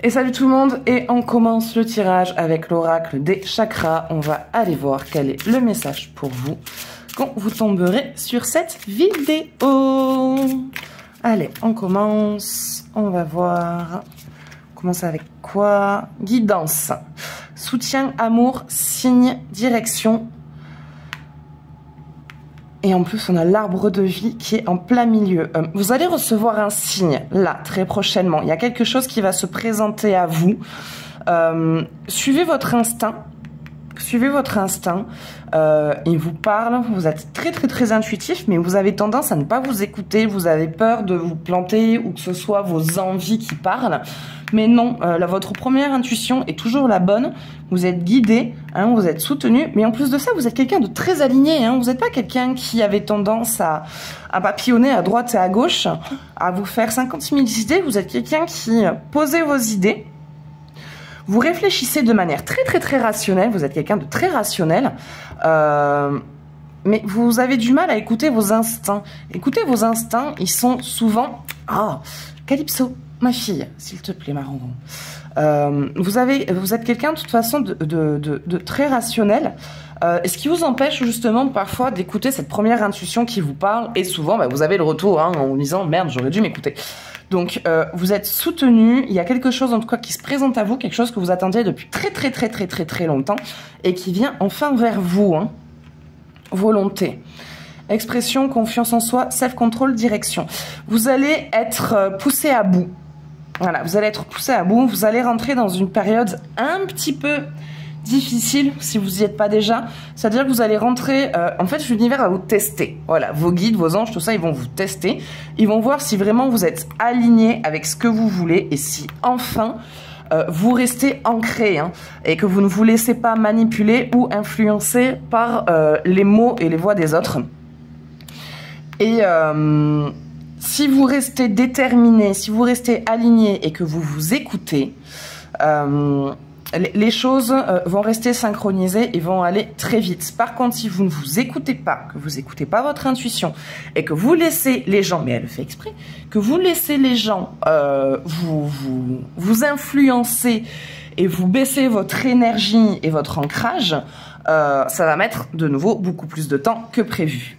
Et salut tout le monde, et on commence le tirage avec l'oracle des chakras. On va aller voir quel est le message pour vous quand vous tomberez sur cette vidéo. Allez, on commence. On va voir. On commence avec quoi? Guidance, soutien, amour, signe, direction. Et en plus, on a l'arbre de vie qui est en plein milieu. Vous allez recevoir un signe, là, très prochainement. Il y a quelque chose qui va se présenter à vous. Suivez votre instinct. Suivez votre instinct. Il vous parle. Vous êtes très intuitif, mais vous avez tendance à ne pas vous écouter. Vous avez peur de vous planter ou que ce soit vos envies qui parlent. Mais non, votre première intuition est toujours la bonne. Vous êtes guidé, hein, vous êtes soutenu. Mais en plus de ça, vous êtes quelqu'un de très aligné. Hein. Vous n'êtes pas quelqu'un qui avait tendance à papillonner à droite et à gauche, à vous faire 56 000 idées. Vous êtes quelqu'un qui posez vos idées. Vous réfléchissez de manière très rationnelle. Vous êtes quelqu'un de très rationnel. Mais vous avez du mal à écouter vos instincts. Écoutez vos instincts, ils sont souvent... Ah, Calypso, ma fille, s'il te plaît, ma ronron. Vous êtes quelqu'un, de toute façon, de très rationnel. Et ce qui vous empêche, justement, parfois, d'écouter cette première intuition qui vous parle. Et souvent, vous avez le retour hein, en vous disant « Merde, j'aurais dû m'écouter ». Donc, vous êtes soutenu. Il y a quelque chose, en tout cas, qui se présente à vous. Quelque chose que vous attendiez depuis très longtemps. Et qui vient enfin vers vous. Hein. Volonté. Expression, confiance en soi, self-control, direction. Vous allez être poussé à bout. Voilà, vous allez être poussé à bout. Vous allez rentrer dans une période un petit peu difficile, si vous n'y êtes pas déjà. C'est-à-dire que vous allez rentrer... en fait, l'univers va vous tester. Voilà, vos guides, vos anges, tout ça, ils vont vous tester. Ils vont voir si vraiment vous êtes aligné avec ce que vous voulez et si, enfin... vous restez ancré hein, et que vous ne vous laissez pas manipuler ou influencer par les mots et les voix des autres. Et si vous restez déterminé, si vous restez aligné et que vous vous écoutez, les choses vont rester synchronisées et vont aller très vite. Par contre, si vous ne vous écoutez pas, que vous n'écoutez pas votre intuition et que vous laissez les gens, mais elle le fait exprès, que vous laissez les gens vous influencer et vous baissez votre énergie et votre ancrage, ça va mettre de nouveau beaucoup plus de temps que prévu.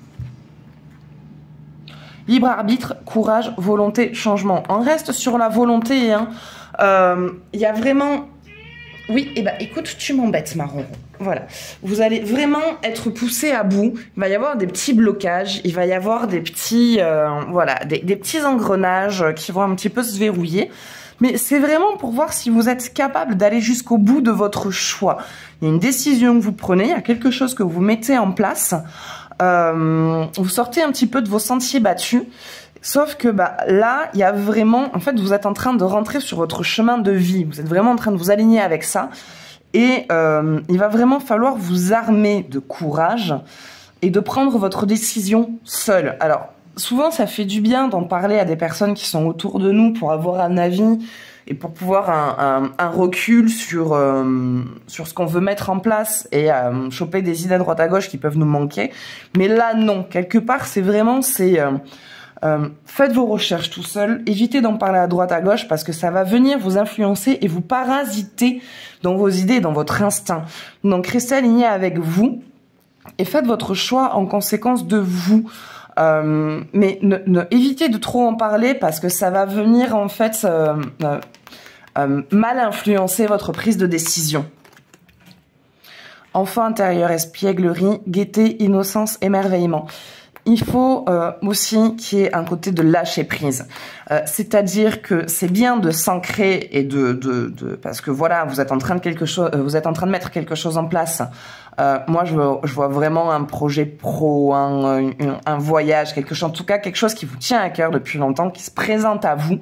Libre arbitre, courage, volonté, changement. On reste sur la volonté. Hein. Y a vraiment... Oui, et écoute, tu m'embêtes, Marron. Voilà. Vous allez vraiment être poussé à bout. Il va y avoir des petits blocages. Il va y avoir des petits... voilà, des petits engrenages qui vont un petit peu se verrouiller. Mais c'est vraiment pour voir si vous êtes capable d'aller jusqu'au bout de votre choix. Il y a une décision que vous prenez, il y a quelque chose que vous mettez en place. Vous sortez un petit peu de vos sentiers battus. Sauf que là, il y a vraiment... En fait, vous êtes en train de rentrer sur votre chemin de vie. Vous êtes vraiment en train de vous aligner avec ça. Et il va vraiment falloir vous armer de courage et de prendre votre décision seul. Alors, souvent, ça fait du bien d'en parler à des personnes qui sont autour de nous pour avoir un avis et pour pouvoir un recul sur ce qu'on veut mettre en place et choper des idées à droite à gauche qui peuvent nous manquer. Mais là, non. Quelque part, c'est vraiment... faites vos recherches tout seul, évitez d'en parler à droite à gauche parce que ça va venir vous influencer et vous parasiter dans vos idées, dans votre instinct. Donc restez aligné avec vous et faites votre choix en conséquence de vous. Mais évitez de trop en parler parce que ça va venir en fait mal influencer votre prise de décision. Enfant intérieur, espièglerie, gaieté, innocence, émerveillement. Il faut aussi qu'il y ait un côté de lâcher prise. C'est-à-dire que c'est bien de s'ancrer et parce que voilà, vous êtes en train de mettre quelque chose en place. Moi, je vois vraiment un projet pro, un voyage, en tout cas quelque chose qui vous tient à cœur depuis longtemps, qui se présente à vous.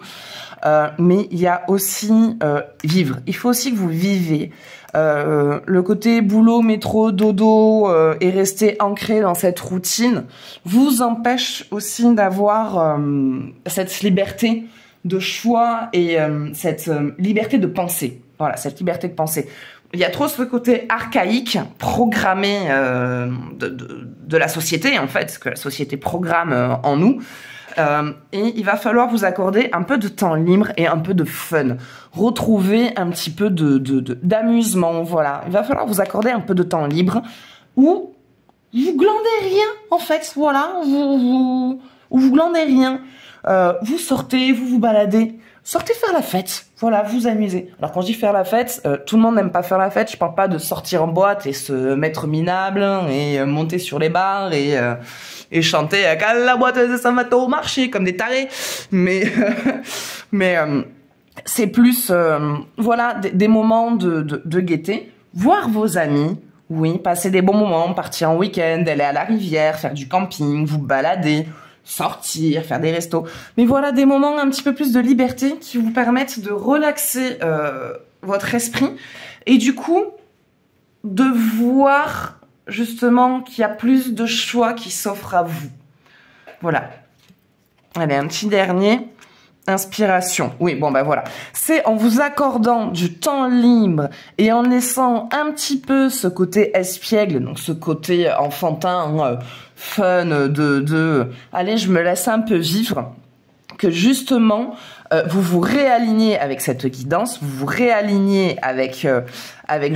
Mais il y a aussi vivre. Il faut aussi que vous vivez. Le côté boulot, métro, dodo et rester ancré dans cette routine vous empêche aussi d'avoir cette liberté de choix et cette liberté de penser. Voilà, cette liberté de penser. Il y a trop ce côté archaïque, programmé de la société, en fait, que la société programme en nous. et il va falloir vous accorder un peu de temps libre et un peu de fun. Retrouver un petit peu d'amusement, voilà. Il va falloir vous accorder un peu de temps libre où vous glandez rien, en fait, voilà. Vous glandez rien. Vous sortez, vous vous baladez. Sortez faire la fête, voilà, vous amusez. Alors quand je dis faire la fête, tout le monde n'aime pas faire la fête. Je parle pas de sortir en boîte et se mettre minable et monter sur les bars et chanter « Quand la boîte ça va au marché » comme des tarés. Mais c'est plus, voilà, des moments de gaieté. Voir vos amis, oui, passer des bons moments, partir en week-end, aller à la rivière, faire du camping, vous balader, sortir, faire des restos. Mais voilà, des moments un petit peu plus de liberté qui vous permettent de relaxer votre esprit et du coup, de voir justement qu'il y a plus de choix qui s'offrent à vous. Voilà. Allez, un petit dernier. Inspiration. Oui, bon, ben voilà. C'est en vous accordant du temps libre et en laissant un petit peu ce côté espiègle, donc ce côté enfantin, fun, allez, je me laisse un peu vivre, que justement, vous vous réalignez avec cette guidance, vous vous réalignez avec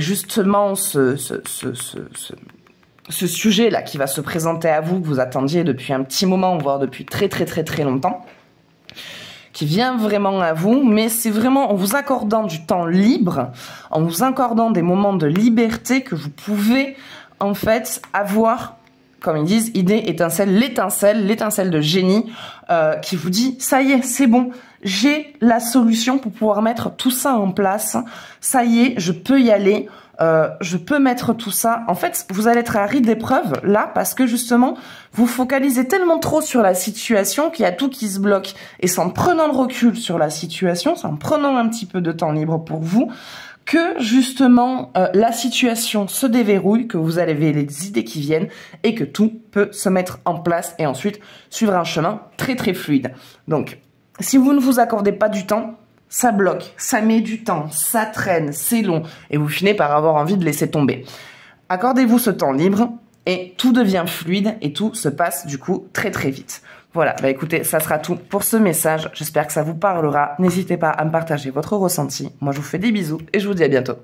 justement ce sujet-là qui va se présenter à vous, que vous attendiez depuis un petit moment, voire depuis très longtemps, qui vient vraiment à vous, mais c'est vraiment en vous accordant du temps libre, en vous accordant des moments de liberté que vous pouvez en fait avoir, comme ils disent, idée, étincelle, l'étincelle de génie qui vous dit, ça y est, c'est bon, j'ai la solution pour pouvoir mettre tout ça en place, ça y est, je peux y aller, je peux mettre tout ça. En fait, vous allez être à rude épreuve là parce que justement, vous focalisez tellement trop sur la situation qu'il y a tout qui se bloque. Et c'est en prenant le recul sur la situation, c'est en prenant un petit peu de temps libre pour vous, que justement la situation se déverrouille, que vous avez les idées qui viennent et que tout peut se mettre en place et ensuite suivre un chemin très fluide. Donc, si vous ne vous accordez pas du temps, ça bloque, ça met du temps, ça traîne, c'est long, et vous finissez par avoir envie de laisser tomber. Accordez-vous ce temps libre, et tout devient fluide, et tout se passe du coup très vite. Voilà, bah écoutez, ça sera tout pour ce message, j'espère que ça vous parlera. N'hésitez pas à me partager votre ressenti. Moi je vous fais des bisous, et je vous dis à bientôt.